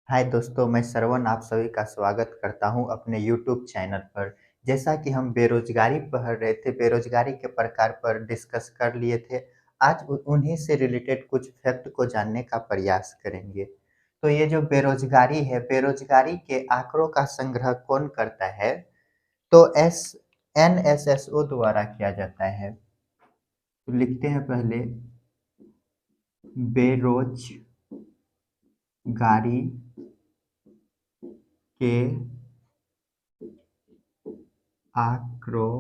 हाय दोस्तों, मैं श्रवण आप सभी का स्वागत करता हूं अपने यूट्यूब चैनल पर। जैसा कि हम बेरोजगारी पढ़ रहे थे, बेरोजगारी के प्रकार पर डिस्कस कर लिए थे। आज उन्हीं से रिलेटेड कुछ फैक्ट को जानने का प्रयास करेंगे। तो ये जो बेरोजगारी है, बेरोजगारी के आंकड़ों का संग्रह कौन करता है? तो NSSO द्वारा किया जाता है। तो लिखते हैं पहले बेरोजगारी के आंकड़ों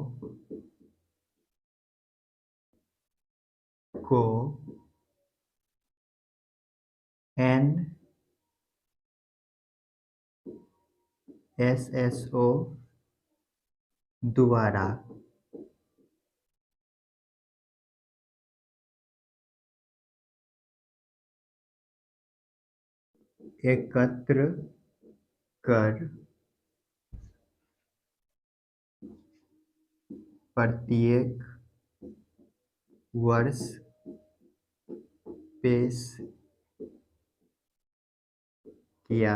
को NSSO द्वारा एकत्र कर प्रत्येक वर्ष पेश किया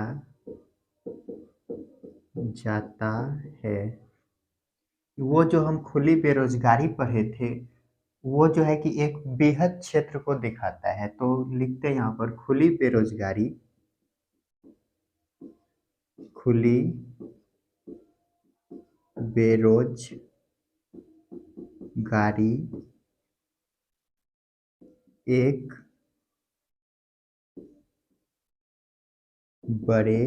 जाता है। वो जो हम खुली बेरोजगारी पढ़े थे, वो जो है कि एक बृहद क्षेत्र को दिखाता है। तो लिखते हैं यहाँ पर खुली बेरोजगारी एक बड़े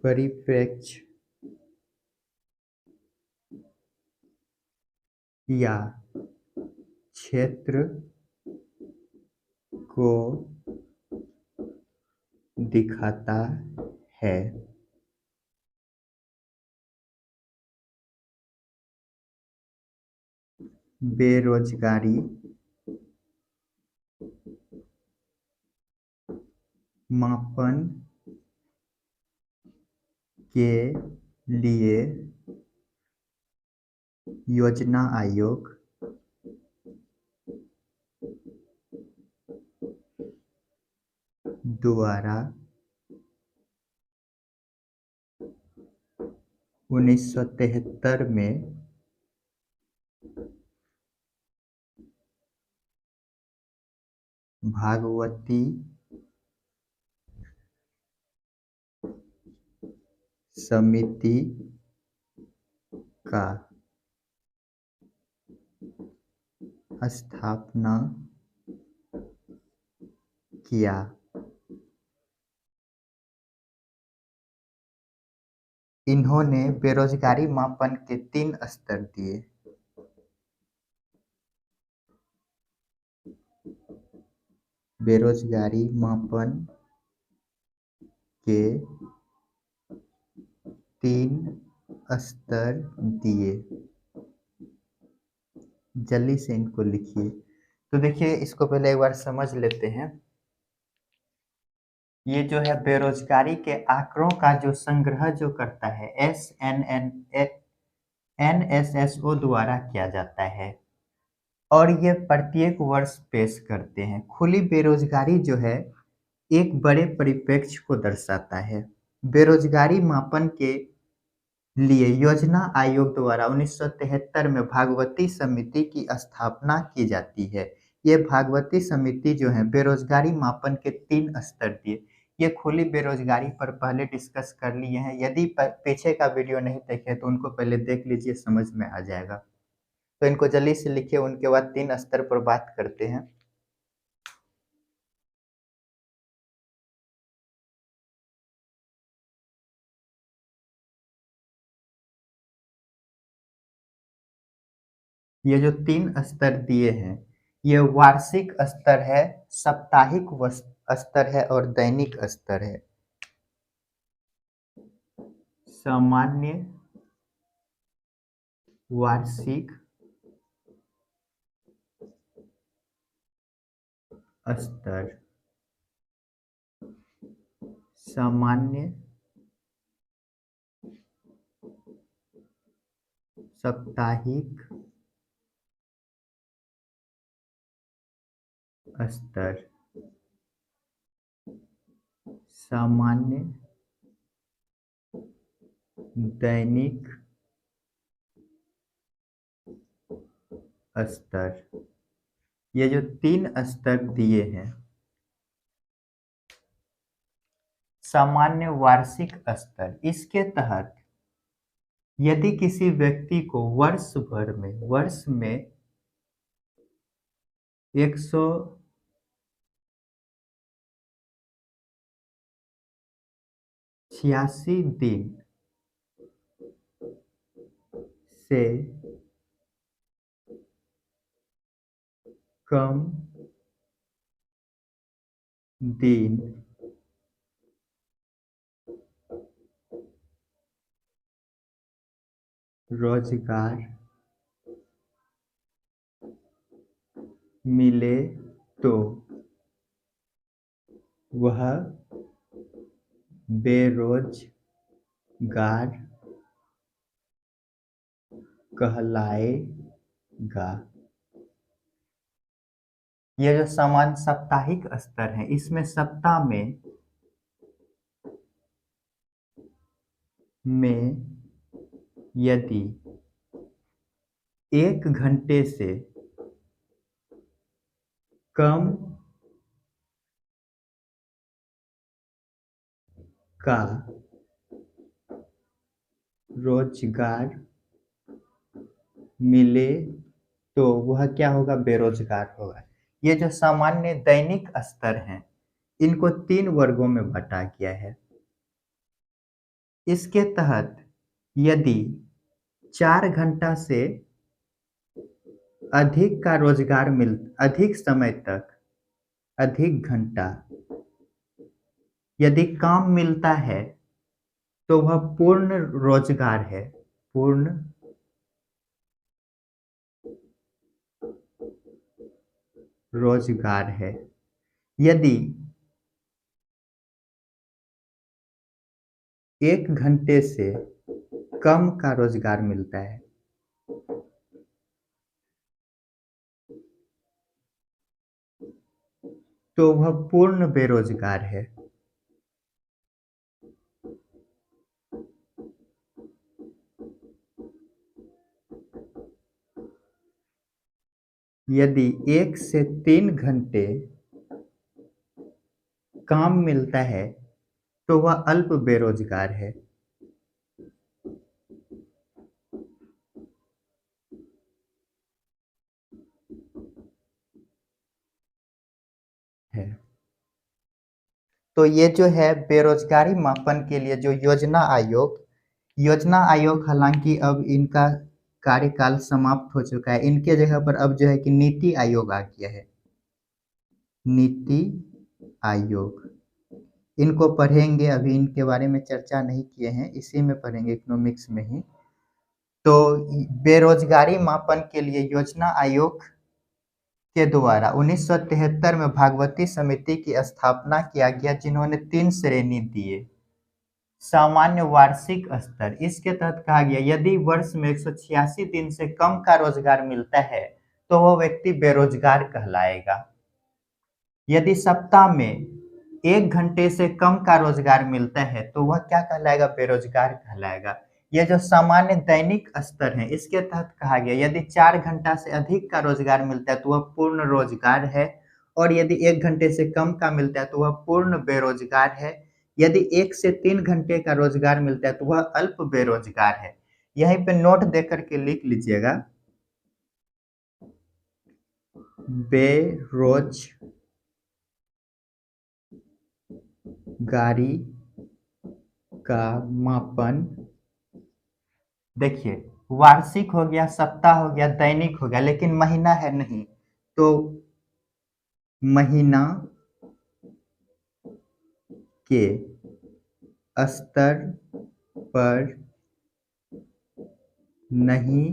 परिप्रेक्ष्य या क्षेत्र को दिखाता है। बेरोजगारी मापन के लिए योजना आयोग द्वारा 1973 में भागवती समिति का स्थापना किया। इन्होंने बेरोजगारी मापन के 3 स्तर दिए। बेरोजगारी मापन के 3 स्तर दिए। जल्दी से इनको लिखिए। तो देखिए, इसको पहले एक बार समझ लेते हैं। ये जो है बेरोजगारी के आंकड़ों का जो संग्रह जो करता है, NSSO द्वारा किया जाता है और ये प्रत्येक वर्ष पेश करते हैं। खुली बेरोजगारी जो है एक बड़े परिप्रेक्ष्य को दर्शाता है। बेरोजगारी मापन के लिए योजना आयोग द्वारा 1973 में भागवती समिति की स्थापना की जाती है। ये भागवती समिति जो है बेरोजगारी मापन के 3 स्तर दिए। ये खुली बेरोजगारी पर पहले डिस्कस कर लिए हैं। यदि पीछे का वीडियो नहीं देखे तो उनको पहले देख लीजिए, समझ में आ जाएगा। तो इनको जल्दी से लिखिए, उनके बाद 3 स्तर पर बात करते हैं। ये जो 3 स्तर दिए हैं, ये वार्षिक स्तर है, साप्ताहिक स्तर है और दैनिक स्तर है। सामान्य वार्षिक स्तर, सामान्य साप्ताहिक स्तर, सामान्य, दैनिक स्तर। ये जो 3 स्तर दिए हैं, सामान्य वार्षिक स्तर, इसके तहत यदि किसी व्यक्ति को वर्ष में 186 दिन से कम दिन रोजगार मिले तो वह बेरोजगार कहलाएगा। ये जो सामान्य साप्ताहिक स्तर है, इसमें सप्ताह में यदि 1 घंटे से कम का रोजगार मिले तो वह क्या होगा? बेरोजगार होगा। ये जो सामान्य दैनिक स्तर हैं, इनको 3 वर्गों में बांटा गया है। इसके तहत यदि 4 घंटा से अधिक का रोजगार अधिक समय तक, अधिक घंटा यदि काम मिलता है तो वह पूर्ण रोजगार है। पूर्ण रोजगार है। यदि 1 घंटे से कम का रोजगार मिलता है तो वह पूर्ण बेरोजगार है। यदि 1 से 3 घंटे काम मिलता है तो वह अल्प बेरोजगार है। तो ये जो है बेरोजगारी मापन के लिए जो योजना आयोग हालांकि अब इनका कार्यकाल समाप्त हो चुका है। इनके जगह पर अब जो है कि नीति आयोग आ गया है। नीति आयोग, इनको पढ़ेंगे, अभी इनके बारे में चर्चा नहीं किए हैं, इसी में पढ़ेंगे, इकोनॉमिक्स में ही। तो बेरोजगारी मापन के लिए योजना आयोग के द्वारा 1973 में भागवती समिति की स्थापना किया गया, जिन्होंने 3 श्रेणी दिए। सामान्य वार्षिक स्तर, इसके तहत कहा गया यदि वर्ष में 186 दिन से कम का रोजगार मिलता है तो वह व्यक्ति बेरोजगार कहलाएगा। यदि सप्ताह में 1 घंटे से कम का रोजगार मिलता है तो वह क्या कहलाएगा? बेरोजगार कहलाएगा। यह जो सामान्य दैनिक स्तर है, इसके तहत कहा गया यदि 4 घंटा से अधिक का रोजगार मिलता है तो वह पूर्ण रोजगार है, और यदि 1 घंटे से कम का मिलता है तो वह पूर्ण बेरोजगार है। यदि 1 से 3 घंटे का रोजगार मिलता है तो वह अल्प बेरोजगार है। यहीं पे नोट दे करके लिख लीजिएगा, बेरोजगारी का मापन। देखिए, वार्षिक हो गया, सप्ताह हो गया, दैनिक हो गया, लेकिन महीना है नहीं। तो महीना के स्तर पर नहीं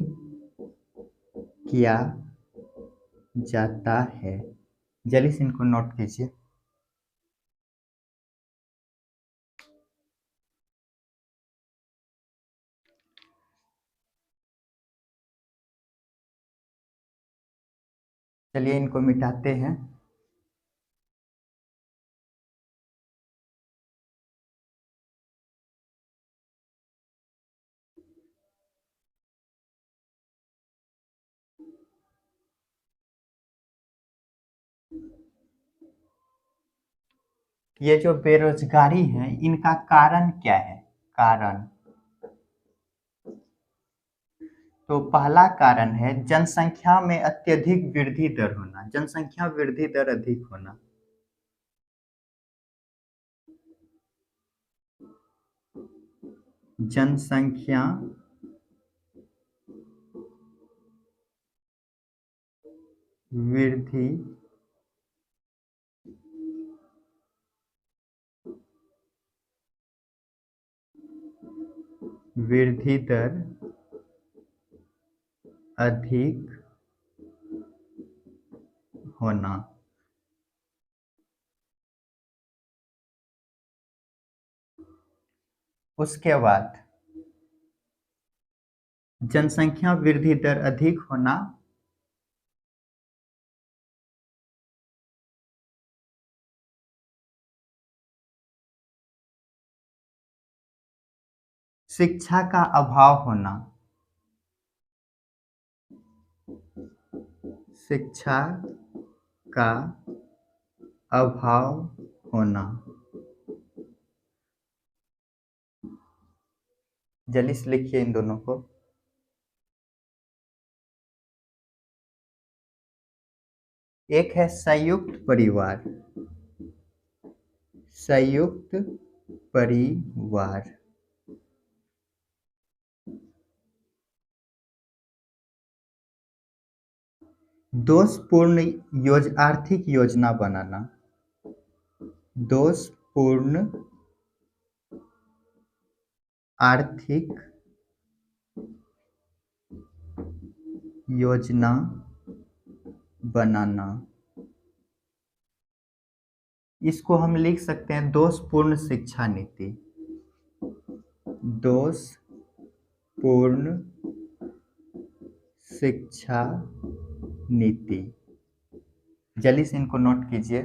किया जाता है। जल्दी से इनको नोट कीजिए। चलिए इनको मिटाते हैं। ये जो बेरोजगारी है इनका कारण क्या है? कारण, तो पहला कारण है जनसंख्या में अत्यधिक वृद्धि दर होना, जनसंख्या वृद्धि दर अधिक होना। जनसंख्या वृद्धि वृद्धि दर अधिक होना। उसके बाद जनसंख्या वृद्धि दर अधिक होना, शिक्षा का अभाव होना, शिक्षा का अभाव होना। जल्दी से लिखिए इन दोनों को। एक है संयुक्त परिवार, संयुक्त परिवार। दोषपूर्ण आर्थिक योजना बनाना, दोषपूर्ण आर्थिक योजना बनाना। इसको हम लिख सकते हैं दोषपूर्ण शिक्षा नीति, दोषपूर्ण शिक्षा नीति। जल्दी से इनको नोट कीजिए।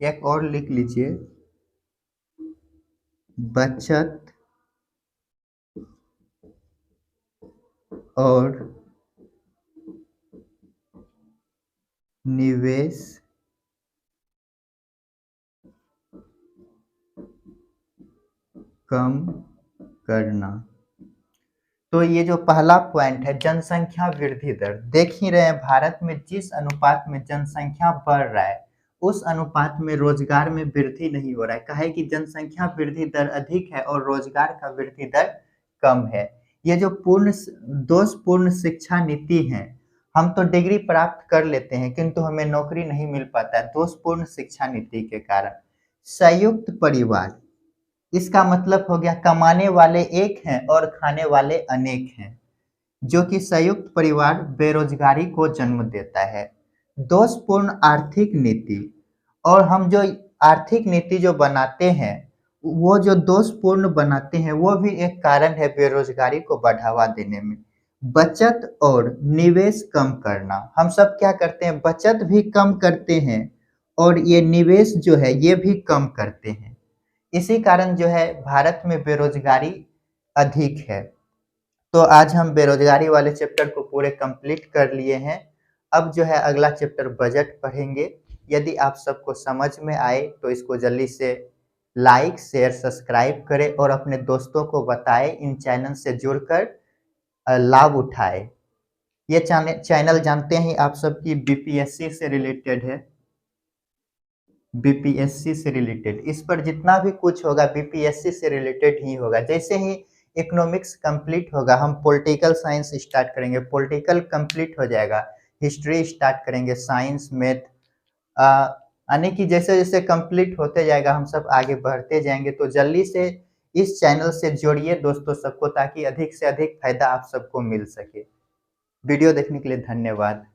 एक और लिख लीजिए, बचत और निवेश कम करना। तो ये जो पहला पॉइंट है जनसंख्या वृद्धि दर, देख ही रहे हैं भारत में जिस अनुपात में जनसंख्या बढ़ रहा है उस अनुपात में रोजगार में वृद्धि नहीं हो रहा है। काहे कि जनसंख्या वृद्धि दर अधिक है और रोजगार का वृद्धि दर कम है। ये जो दोषपूर्ण शिक्षा नीति है, हम तो डिग्री प्राप्त कर लेते हैं किंतु हमें नौकरी नहीं मिल पाता है दोषपूर्ण शिक्षा नीति के कारण। संयुक्त परिवार, इसका मतलब हो गया कमाने वाले एक हैं और खाने वाले अनेक हैं, जो कि संयुक्त परिवार बेरोजगारी को जन्म देता है। दोषपूर्ण आर्थिक नीति, और हम जो आर्थिक नीति जो बनाते हैं वो जो दोषपूर्ण बनाते हैं वो भी एक कारण है बेरोजगारी को बढ़ावा देने में। बचत और निवेश कम करना, हम सब क्या करते हैं, बचत भी कम करते हैं और ये निवेश जो है ये भी कम करते हैं। इसी कारण जो है भारत में बेरोजगारी अधिक है। तो आज हम बेरोजगारी वाले चैप्टर को पूरे कंप्लीट कर लिए हैं। अब जो है अगला चैप्टर बजट पढ़ेंगे। यदि आप सबको समझ में आए तो इसको जल्दी से लाइक शेयर सब्सक्राइब करें और अपने दोस्तों को बताएं, इन चैनल से जुड़कर लाभ उठाए। ये चैनल जानते हैं आप सबकी बीपीएससी से रिलेटेड है, बीपीएससी से रिलेटेड। इस पर जितना भी कुछ होगा बीपीएससी से रिलेटेड ही होगा। जैसे ही इकोनॉमिक्स कंप्लीट होगा हम पॉलिटिकल साइंस स्टार्ट करेंगे, पॉलिटिकल कंप्लीट हो जाएगा हिस्ट्री स्टार्ट करेंगे, साइंस मैथ, यानी कि जैसे जैसे कंप्लीट होते जाएगा हम सब आगे बढ़ते जाएंगे। तो जल्दी से इस चैनल से जोड़िए दोस्तों सबको, ताकि अधिक से अधिक फायदा आप सबको मिल सके। वीडियो देखने के लिए धन्यवाद।